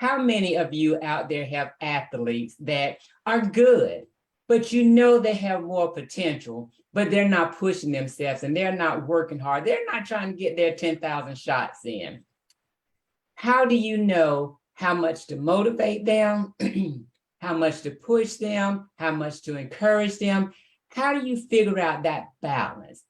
How many of you out there have athletes that are good, but you know they have more potential, but they're not pushing themselves and they're not working hard. They're not trying to get their 10,000 shots in. How do you know how much to motivate them, how much to push them, how much to encourage them? How do you figure out that balance?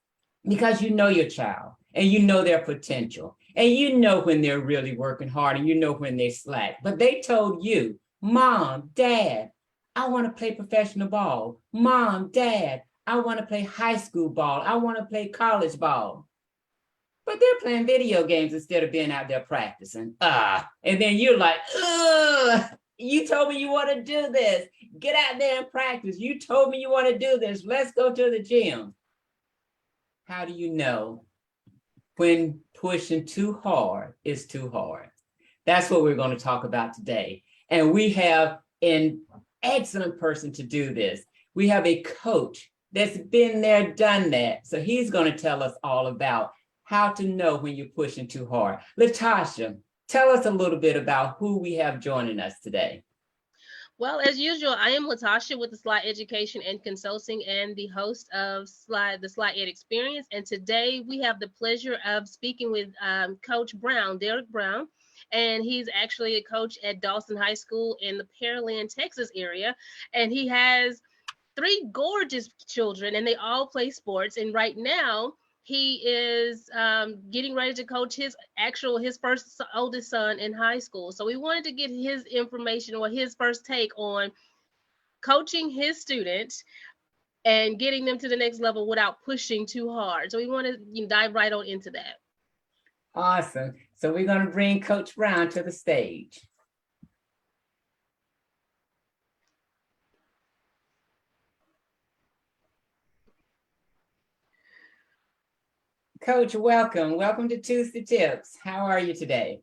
Because you know your child and you know their potential and you know when they're really working hard and you know when they slack. But they told you, Mom, Dad, I want to play professional ball. Mom, Dad, I want to play high school ball. I want to play college ball. But they're playing video games instead of being out there practicing. And then you're like, you told me you want to do this. Get out there and practice. You told me you want to do this. Let's go to the gym. How do you know when pushing too hard is too hard? That's what we're going to talk about today. And we have an excellent person to do this. We have a coach that's been there, done that. So he's going to tell us all about how to know when you're pushing too hard. LaTasha, tell us a little bit about who we have joining us today. Well, as usual, I am LaTasha with the Slide Education and Consulting and the host of the Slide Ed Experience. And today we have the pleasure of speaking with Coach Brown, Derek Brown. And he's actually a coach at Dawson High School in the Pearland, Texas area. And he has 3 gorgeous children and they all play sports. And right now, he is getting ready to coach his first oldest son in high school. So we wanted to get his information or his first take on coaching his students and getting them to the next level without pushing too hard. So we want to dive right on into that. Awesome. So we're going to bring Coach Brown to the stage. Coach, welcome. Welcome to Tuesday Tips. How are you today?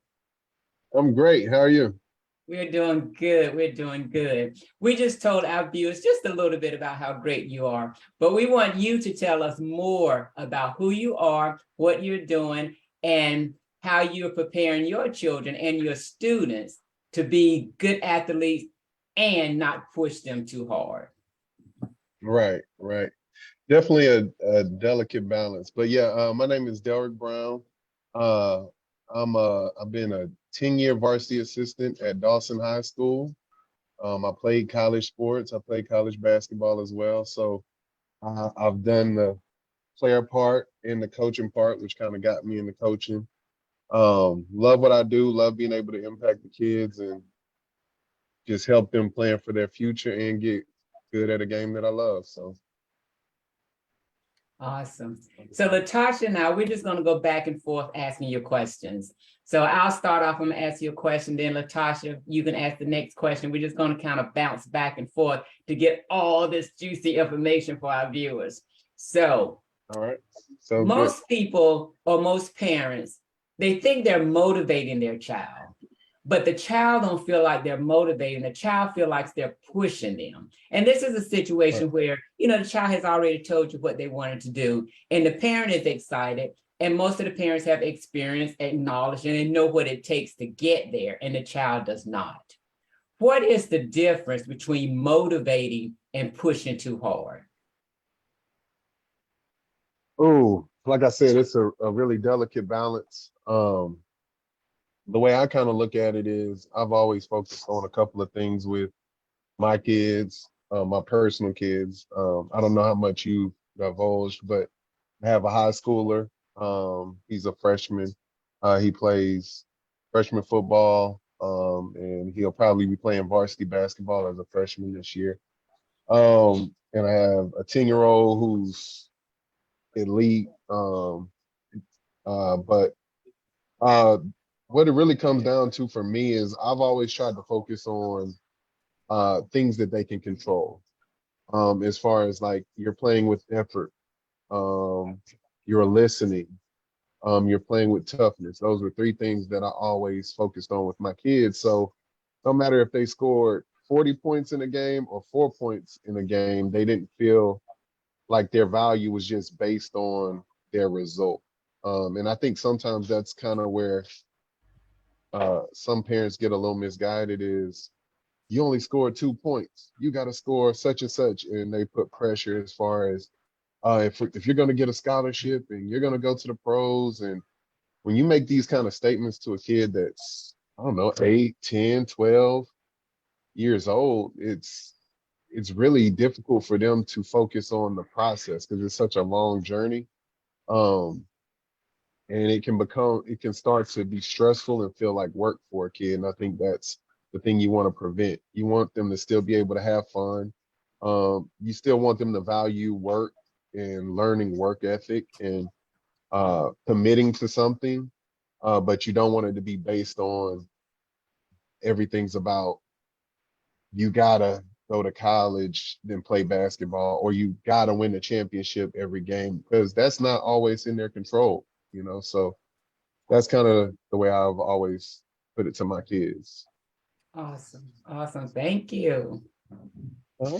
I'm great. How are you? We're doing good. We're doing good. We just told our viewers just a little bit about how great you are, but we want you to tell us more about who you are, what you're doing, and how you're preparing your children and your students to be good athletes and not push them too hard. Right. Definitely a delicate balance. But yeah, my name is Derek Brown. I've been a 10-year varsity assistant at Dawson High School. I played college sports. I played college basketball as well. So I've done the player part and the coaching part, which kind of got me into coaching. Love what I do. Love being able to impact the kids and just help them plan for their future and get good at a game that I love. So. Awesome. So LaTasha and I, we're just going to go back and forth asking you questions. So I'll start off, I'm going to ask you a question, then LaTasha, you can ask the next question. We're just going to kind of bounce back and forth to get all this juicy information for our viewers. So, all right. So most people or most parents, they think they're motivating their child, but the child don't feel like they're motivating. The child feel like they're pushing them. And this is a situation where, the child has already told you what they wanted to do. And the parent is excited. And most of the parents have experience, acknowledged, and they know what it takes to get there. And the child does not. What is the difference between motivating and pushing too hard? Oh, like I said, it's a really delicate balance. The way I kind of look at it is I've always focused on a couple of things with my kids, my personal kids. I don't know how much you divulged, but I have a high schooler. He's a freshman. He plays freshman football, and he'll probably be playing varsity basketball as a freshman this year. And I have a 10-year-old who's elite. But what it really comes down to for me is I've always tried to focus on things that they can control. As far as like you're playing with effort, you're listening, you're playing with toughness. Those were 3 things that I always focused on with my kids. So no matter if they scored 40 points in a game or 4 points in a game, they didn't feel like their value was just based on their result. And I think sometimes that's kind of where some parents get a little misguided is you only scored 2 points. You got to score such and such, and they put pressure as far as if you're going to get a scholarship and you're going to go to the pros. And when you make these kind of statements to a kid that's, I don't know, 8, 10, 12 years old, it's really difficult for them to focus on the process because it's such a long journey. Um, and it can start to be stressful and feel like work for a kid. And I think that's the thing you want to prevent. You want them to still be able to have fun. You still want them to value work and learning work ethic and committing to something. But you don't want it to be based on everything's about you gotta go to college, then play basketball, or you gotta win the championship every game, because that's not always in their control, you know. So that's kind of the way I've always put it to my kids. Awesome. Awesome. Thank you. Uh-huh.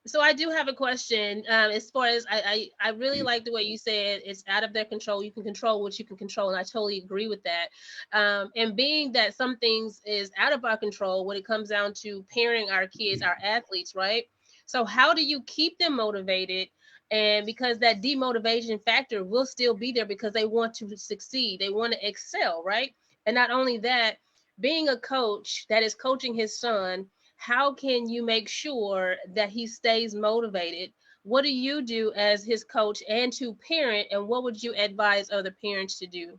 So I do have a question. As far as I really like the way you said it's out of their control. You can control what you can control, and I totally agree with that. And being that some things is out of our control when it comes down to parenting our kids, our athletes, right? So how do you keep them motivated? And because that demotivation factor will still be there because they want to succeed, they want to excel, right? And not only that, being a coach that is coaching his son, how can you make sure that he stays motivated? What do you do as his coach and to parent, and what would you advise other parents to do?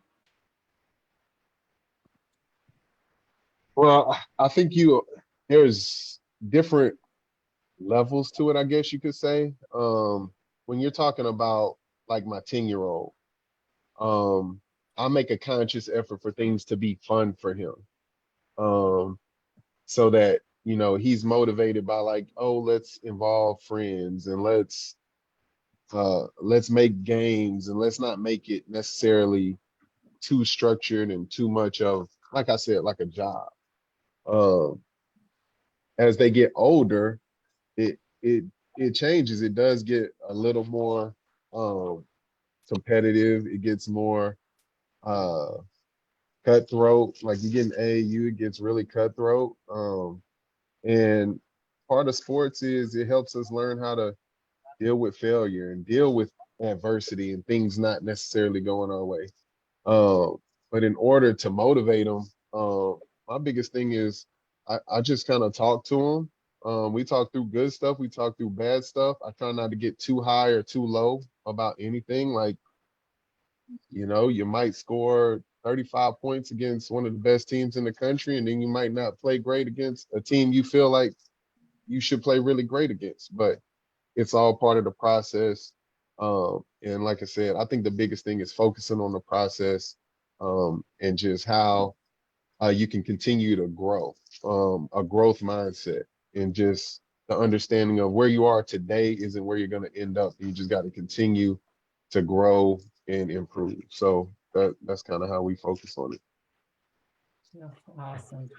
Well, I think there's different levels to it, I guess you could say. When you're talking about like my 10-year-old, um, I make a conscious effort for things to be fun for him. Um, so that, you know, he's motivated by like, oh, let's involve friends and let's make games and let's not make it necessarily too structured and too much of, like I said, like a job. Um, as they get older, it it it changes. It does get a little more um competitive. It gets more uh cutthroat. Like you get an AAU, it gets really cutthroat. And part of sports is it helps us learn how to deal with failure and deal with adversity and things not necessarily going our way. Um, but in order to motivate them, my biggest thing is I just kind of talk to them. We talk through good stuff, we talk through bad stuff. I try not to get too high or too low about anything. Like, you know, you might score 35 points against one of the best teams in the country, and then you might not play great against a team you feel like you should play really great against. But it's all part of the process. And like I said, I think the biggest thing is focusing on the process, and just how you can continue to grow, a growth mindset, and just the understanding of where you are today isn't where you're going to end up. You just got to continue to grow and improve. So that's kind of how we focus on it. Awesome.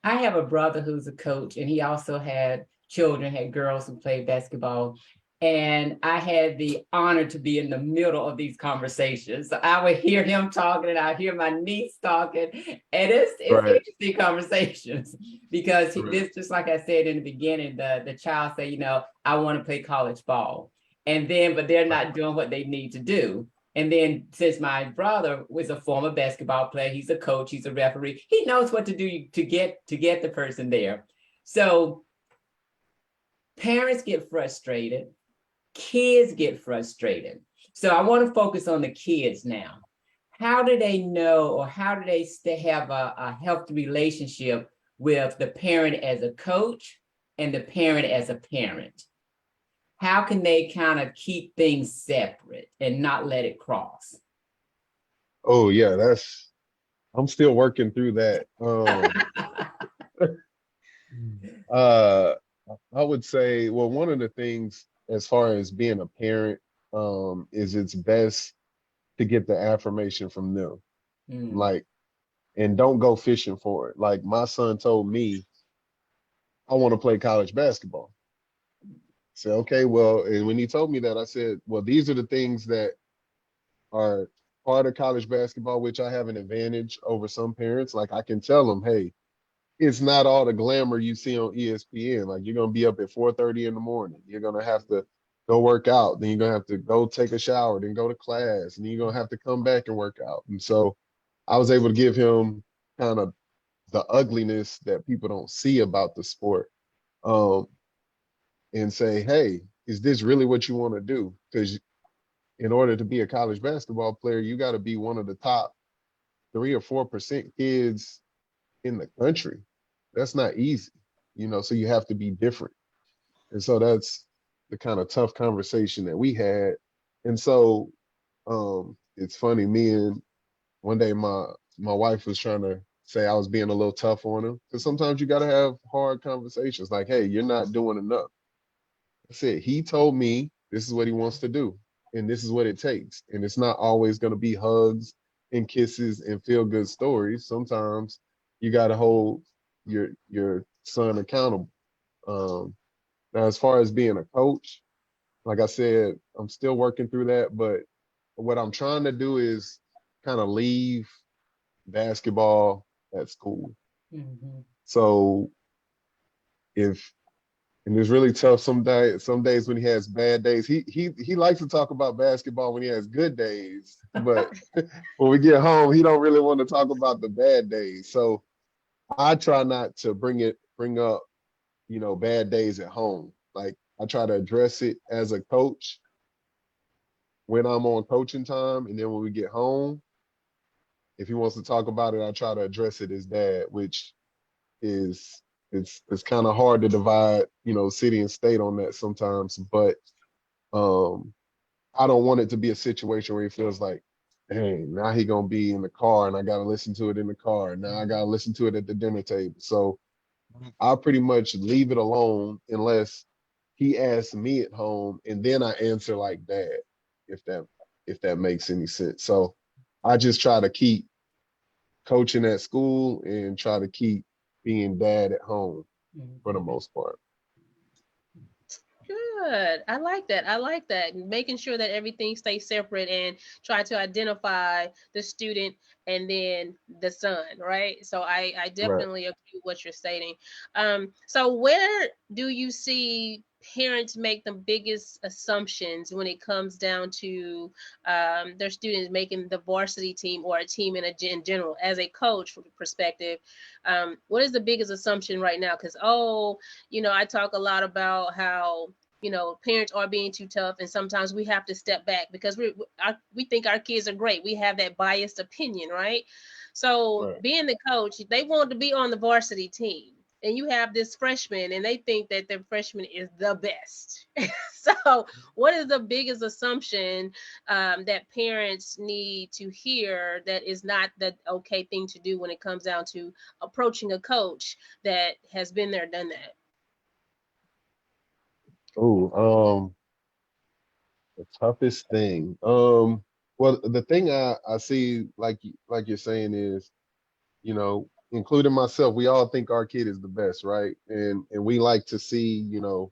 I have a brother who's a coach, and he also had children, had girls who played basketball. And I had the honor to be in the middle of these conversations. So I would hear him talking, and I'd hear my niece talking. And it's Right. interesting conversations because Right. this, just like I said in the beginning, the child say, you know, I want to play college ball. And then, but they're not doing what they need to do. And then since my brother was a former basketball player, he's a coach, he's a referee, he knows what to do to get the person there. So parents get frustrated, kids get frustrated. So I want to focus on the kids now. How do they know, or how do they have a healthy relationship with the parent as a coach and the parent as a parent? How can they kind of keep things separate and not let it cross? Oh yeah, I'm still working through that. Uh, I would say, well, one of the things as far as being a parent, is it's best to get the affirmation from them. Like, and don't go fishing for it. Like my son told me, I want to play college basketball. I said, okay, well, and when he told me that, I said, well, these are the things that are part of college basketball, which I have an advantage over some parents. Like I can tell them, hey, it's not all the glamour you see on ESPN. Like you're gonna be up at 4:30 in the morning. You're gonna have to go work out. Then you're gonna have to go take a shower, then go to class, and then you're gonna have to come back and work out. And so I was able to give him kind of the ugliness that people don't see about the sport. Um, and say, hey, is this really what you want to do? Because in order to be a college basketball player, you got to be one of the top 3 or 4% kids in the country. That's not easy, so you have to be different. And so that's the kind of tough conversation that we had. And so it's funny, me and one day my wife was trying to say I was being a little tough on him, because sometimes you got to have hard conversations like, hey, you're not doing enough. I said, he told me this is what he wants to do, and this is what it takes. And it's not always going to be hugs and kisses and feel good stories. Sometimes you got to hold your son accountable. Now, as far as being a coach, like I said, I'm still working through that. But what I'm trying to do is kind of leave basketball at school. Mm-hmm. So and it's really tough some days when he has bad days. He likes to talk about basketball when he has good days, but when we get home, he don't really want to talk about the bad days. So I try not to bring up, bad days at home. Like I try to address it as a coach when I'm on coaching time, and then when we get home, if he wants to talk about it, I try to address it as dad, which is it's kind of hard to divide, city and state on that sometimes. But I don't want it to be a situation where he feels like, hey, now he gonna be in the car and I gotta listen to it in the car. Now I gotta listen to it at the dinner table. So I pretty much leave it alone unless he asks me at home, and then I answer like dad, if that makes any sense. So I just try to keep coaching at school and try to keep being dad at home for the most part. Good. I like that. I like that. Making sure that everything stays separate and try to identify the student and then the son, right? So I Right. definitely agree with what you're stating. So where do you see parents make the biggest assumptions when it comes down to their students making the varsity team or a team in general? As a coach perspective, what is the biggest assumption right now? Because, I talk a lot about how parents are being too tough, and sometimes we have to step back because we think our kids are great. We have that biased opinion, right? So Right. being the coach, they want to be on the varsity team, and you have this freshman, and they think that their freshman is the best. So what is the biggest assumption that parents need to hear that is not the okay thing to do when it comes down to approaching a coach that has been there, done that? Oh, the toughest thing. Well, the thing I see, like you're saying, is, including myself, we all think our kid is the best, right? And we like to see, the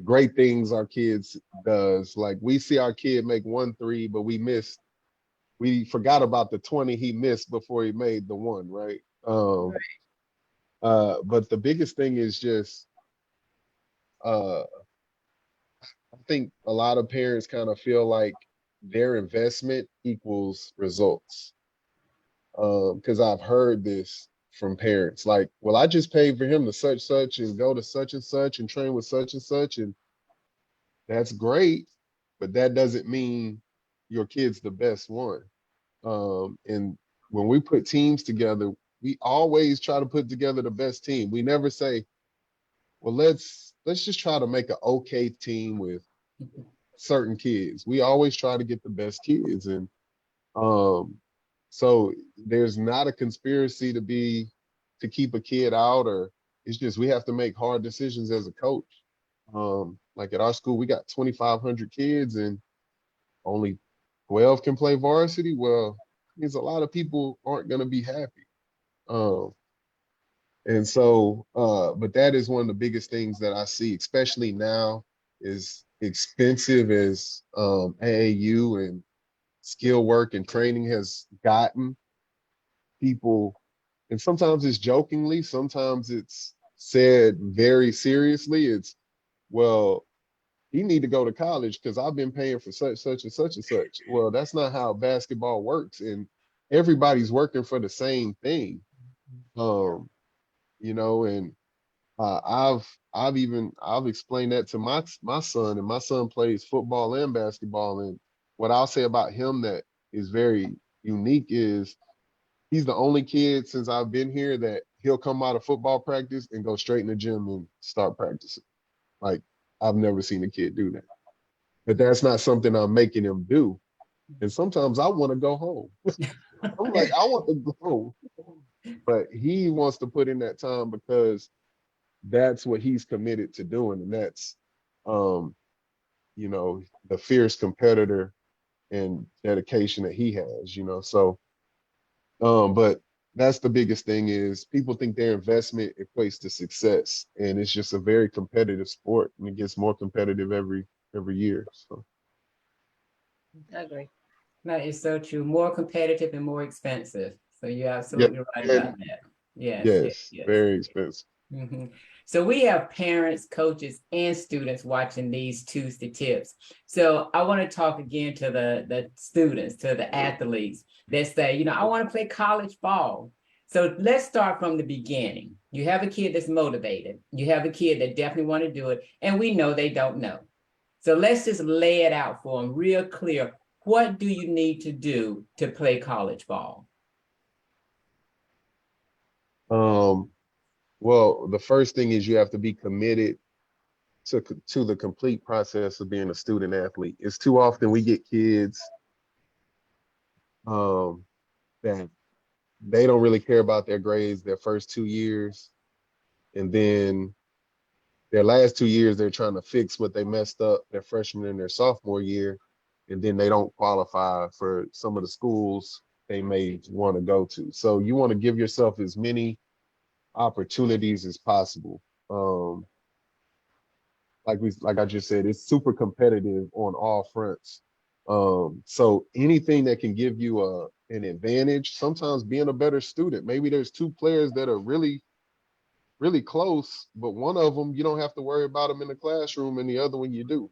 great things our kids does. Like we see our kid make 1 3, but we forgot about the 20 he missed before he made the one, right? But the biggest thing is just uh I think a lot of parents kind of feel like their investment equals results. Because I've heard this from parents, like, well, I just paid for him to such and go to such and such and train with such and such, and that's great, but that doesn't mean your kid's the best one. And when we put teams together, we always try to put together the best team. We never say, well, let's just try to make an okay team with certain kids. We always try to get the best kids. And um so there's not a conspiracy to keep a kid out, or it's just we have to make hard decisions as a coach. Like at our school, we got 2,500 kids and only 12 can play varsity. Well, means a lot of people aren't going to be happy. Um, and so, but that is one of the biggest things that I see, especially now, is expensive as AAU and skill work and training has gotten people, and sometimes it's jokingly, sometimes it's said very seriously. It's, well, you need to go to college because I've been paying for such and such and such. Well, that's not how basketball works, and everybody's working for the same thing. Um, you know, and I've explained that to my son, and my son plays football and basketball. And what I'll say about him that is very unique is he's the only kid since I've been here that he'll come out of football practice and go straight in the gym and start practicing. Like, I've never seen a kid do that. But that's not something I'm making him do. And sometimes I want to go home. I'm like, I want to go home. But he wants to put in that time because that's what he's committed to doing. And that's, um, you know, the fierce competitor and dedication that he has, you know. So, but that's the biggest thing is people think their investment equates to success. And it's just a very competitive sport, and it gets more competitive every year. So I agree. That is so true. More competitive and more expensive. So you're yeah, absolutely right and about that. Yes, yes, yes, yes. very expensive. So we have parents, coaches, and students watching these Tuesday tips. So I want to talk again to the students, to the athletes that say, you know, I want to play college ball. So let's start from the beginning. You have a kid that's motivated. You have a kid that definitely want to do it, and we know they don't know. So let's just lay it out for them real clear. What do you need to do to play college ball? Um, well, the first thing is you have to be committed to the complete process of being a student athlete. It's too often we get kids um, that they don't really care about their grades their first 2 years, and then their last 2 years they're trying to fix what they messed up their freshman and their sophomore year, and then they don't qualify for some of the schools they may want to go to. So you want to give yourself as many opportunities as possible. Like I just said, it's super competitive on all fronts. So anything that can give you an advantage, sometimes being a better student. Maybe there's two players that are really, really close, but one of them you don't have to worry about them in the classroom, and the other one you do.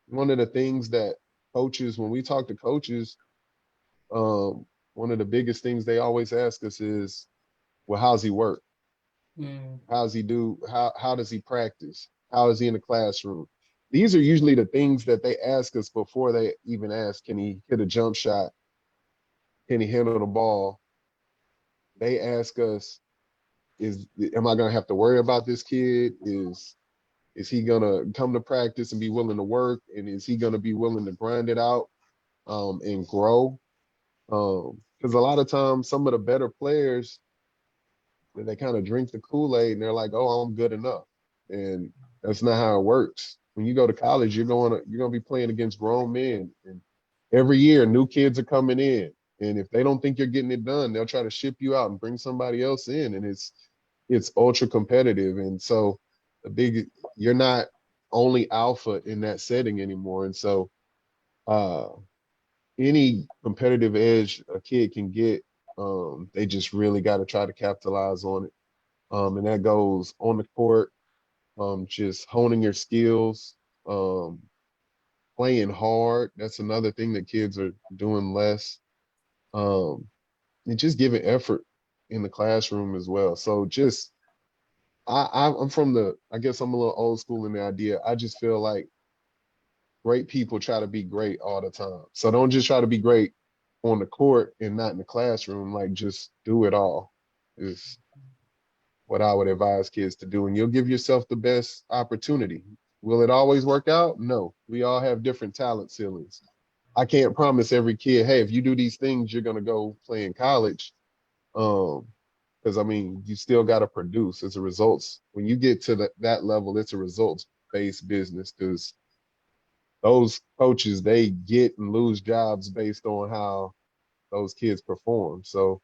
One of the things that coaches, when we talk to coaches, um, one of the biggest things they always ask us is, well, how's he work? Mm. How's he do? How does he practice? How is he in the classroom? These are usually the things that they ask us before they even ask, can he hit a jump shot? Can he handle the ball? They ask us, am I gonna have to worry about this kid? Is he gonna come to practice and be willing to work? And is he gonna be willing to grind it out and grow? Because a lot of times some of the better players, they kind of drink the Kool-Aid and they're like, oh, I'm good enough. And that's not how it works. When you go to college, you're gonna be playing against grown men. And every year new kids are coming in. And if they don't think you're getting it done, they'll try to ship you out and bring somebody else in. And it's ultra competitive. And so you're not only alpha in that setting anymore. And so uh any competitive edge a kid can get, they just really got to try to capitalize on it. And that goes on the court, just honing your skills, um, playing hard. That's another thing that kids are doing less. Um, and just giving effort in the classroom as well. So just I'm from I guess I'm a little old school in the idea. I just feel like great people try to be great all the time. So don't just try to be great on the court and not in the classroom. Like, just do it all is what I would advise kids to do. And you'll give yourself the best opportunity. Will it always work out? No. We all have different talent ceilings. I can't promise every kid, hey, if you do these things, you're gonna go play in college. Because I mean, you still gotta produce. It's a results. When you get to that level, it's a results-based business, because those coaches, they get and lose jobs based on how those kids perform. So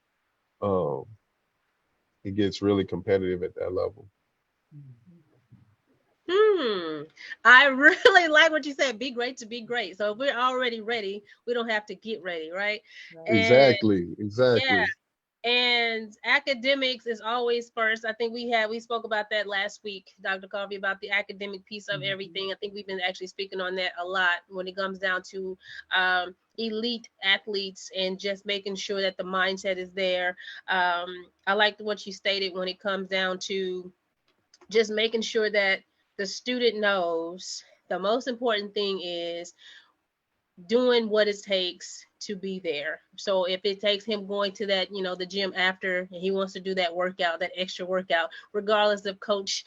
it gets really competitive at that level. I really like what you said. Be great to be great. So if we're already ready, we don't have to get ready, right? And Exactly. yeah, Exactly. and academics is always first. I think we spoke about that last week, Dr. Coffey, about the academic piece of everything. I think we've been actually speaking on that a lot when it comes down to elite athletes and just making sure that the mindset is there. I liked what you stated when it comes down to just making sure that the student knows the most important thing is doing what it takes to be there. So if it takes him going to that, the gym after, and he wants to do that workout, that extra workout, regardless if Coach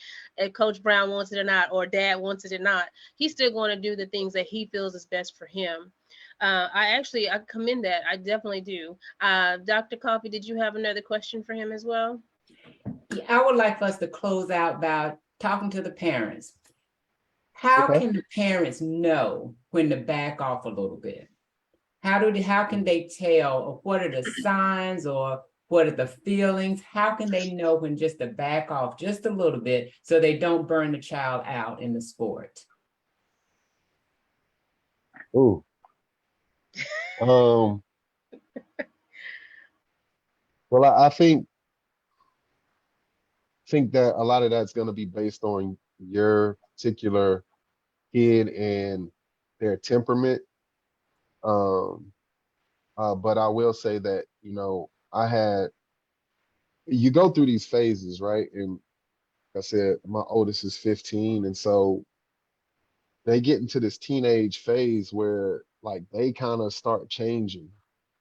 Brown wants it or not, or Dad wants it or not, he's still going to do the things that he feels is best for him. I commend that. I definitely do. Dr. Coffey, did you have another question for him as well? Yeah, I would like for us to close out by talking to the parents. How Okay. can the parents know when to back off a little bit? How can they tell, or what are the signs, or what are the feelings? How can they know when just to back off just a little bit so they don't burn the child out in the sport? Ooh. Um, well, I think that a lot of that's going to be based on your particular kid and their temperament. Um, but I will say that, you go through these phases, right? And like I said, my oldest is 15. And so they get into this teenage phase where like they kind of start changing.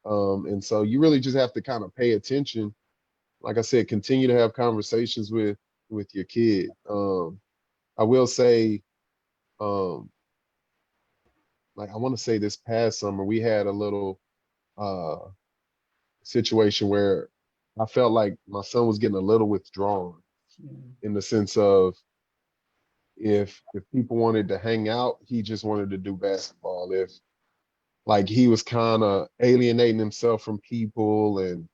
And so you really just have to kind of pay attention. Like I said, continue to have conversations with your kid. I will say, um, like I want to say this past summer, we had a little uh situation where I felt like my son was getting a little withdrawn Mm. in the sense of if people wanted to hang out, he just wanted to do basketball. If like he was kind of alienating himself from people and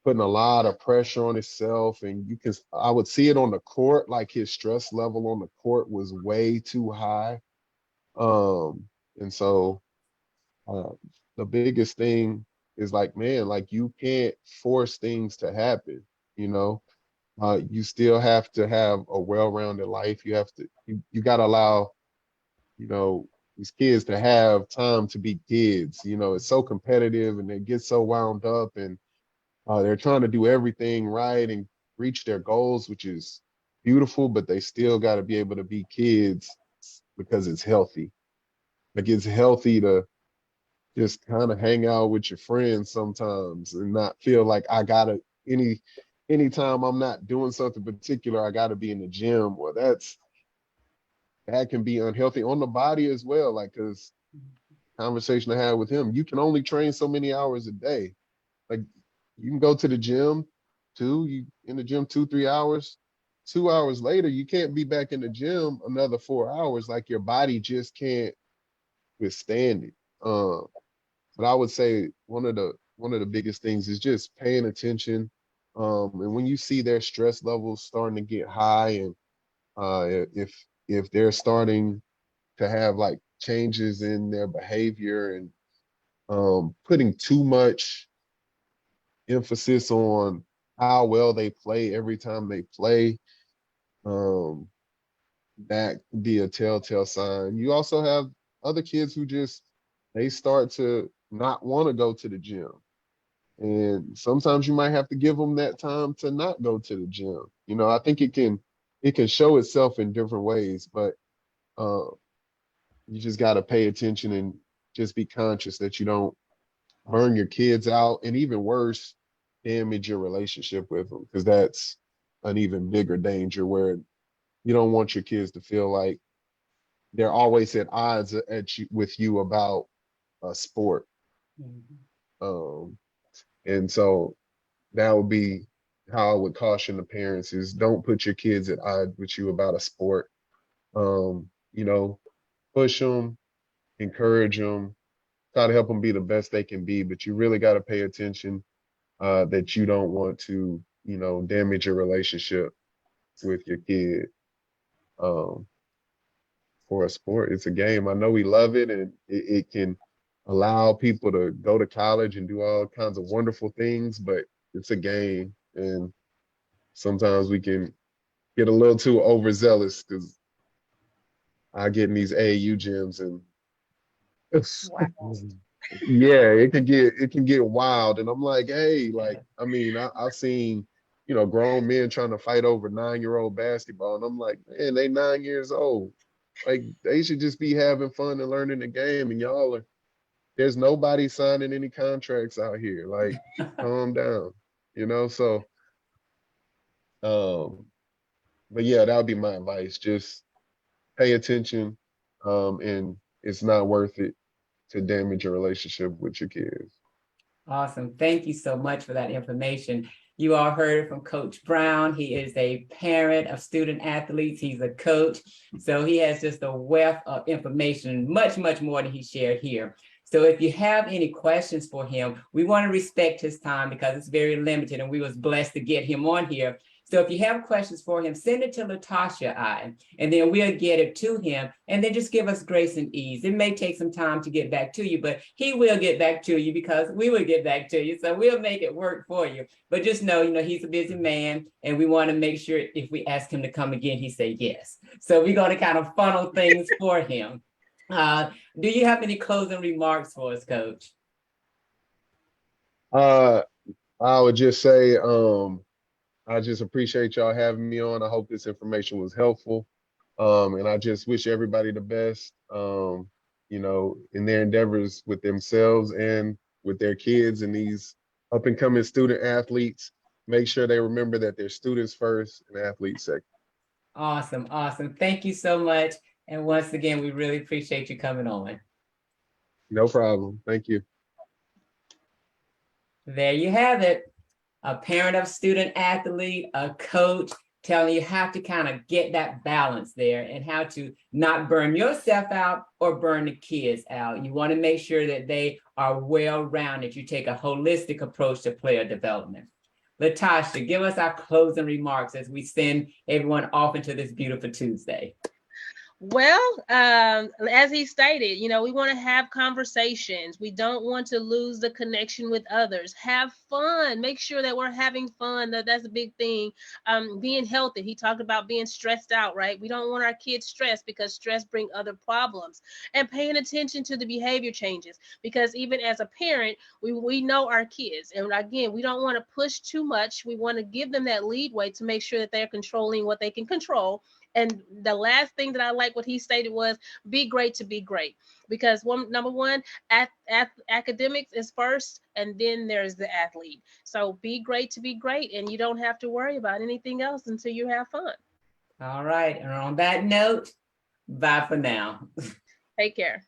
putting a lot of pressure on himself, and I would see it on the court, like his stress level on the court was way too high. And so uh, the biggest thing is like, man, like you can't force things to happen, you know. You still have to have a well-rounded life. You got to allow, you know, these kids to have time to be kids. It's so competitive and they get so wound up, and they're trying to do everything right and reach their goals, which is beautiful, but they still got to be able to be kids because it's healthy. Like it's healthy to just kind of hang out with your friends sometimes and not feel like I gotta anytime I'm not doing something particular, I gotta be in the gym. Well, that can be unhealthy on the body as well. Like, cause conversation I had with him, you can only train so many hours a day. Like you can go to the gym you in the gym 2, 3 hours. 2 hours later, you can't be back in the gym another 4 hours. Like your body just can't withstand it. But I would say one of the biggest things is just paying attention. And when you see their stress levels starting to get high, and if they're starting to have like changes in their behavior and putting too much emphasis on how well they play every time they play, um, that could be a telltale sign. You also have other kids who just they start to not want to go to the gym. And sometimes you might have to give them that time to not go to the gym. I think it can show itself in different ways, but uh, you just got to pay attention and just be conscious that you don't burn your kids out, and even worse, damage your relationship with them, because that's an even bigger danger where you don't want your kids to feel like they're always at odds with you about a sport. Mhm. Um, and so that would be how I would caution the parents is don't put your kids at odds with you about a sport. Um, you know, push them, encourage them, try to help them be the best they can be, but you really got to pay attention that you don't want to, damage your relationship with your kid. Um, for a sport. It's a game. I know we love it, and it can allow people to go to college and do all kinds of wonderful things, but it's a game. And sometimes we can get a little too overzealous because I get in these AAU gyms and Wow. yeah, it can get wild. And I'm like, hey, like, I mean, I've seen, grown men trying to fight over 9-year-old basketball. And I'm like, man, they 9 years old. Like they should just be having fun and learning the game. And there's nobody signing any contracts out here. Like, calm down, So, um, but yeah, that would be my advice. Just pay attention, and it's not worth it to damage your relationship with your kids. Awesome. Thank you so much for that information. You all heard from Coach Brown. He is a parent of student athletes. He's a coach. So he has just a wealth of information, much, much more than he shared here. So if you have any questions for him, we want to respect his time because it's very limited and we was blessed to get him on here. So if you have questions for him, send it to LaTasha and then we'll get it to him and then just give us grace and ease. It may take some time to get back to you, but he will get back to you because we will get back to you. So we'll make it work for you. But just know, he's a busy man and we want to make sure if we ask him to come again, he say yes. So we're going to kind of funnel things for him. Do you have any closing remarks for us, Coach? I would just say, I just appreciate y'all having me on. I hope this information was helpful. And I just wish everybody the best, in their endeavors with themselves and with their kids and these up and coming student athletes. Make sure they remember that they're students first and athletes second. Awesome. Awesome. Thank you so much. And once again, we really appreciate you coming on. No problem. Thank you. There you have it. A parent of student athlete, a coach, telling you how to kind of get that balance there and how to not burn yourself out or burn the kids out. You want to make sure that they are well-rounded. You take a holistic approach to player development. LaTasha, give us our closing remarks as we send everyone off into this beautiful Tuesday. Well, as he stated, we want to have conversations. We don't want to lose the connection with others. Have fun. Make sure that we're having fun. That's a big thing. Being healthy. He talked about being stressed out, right? We don't want our kids stressed because stress brings other problems. And paying attention to the behavior changes, because even as a parent, we know our kids. And again, we don't want to push too much. We want to give them that leadway to make sure that they're controlling what they can control. And the last thing that I like what he stated was be great to be great, because number one, academics is first, and then there's the athlete. So be great to be great, and you don't have to worry about anything else until you have fun. All right. And on that note, bye for now. Take care.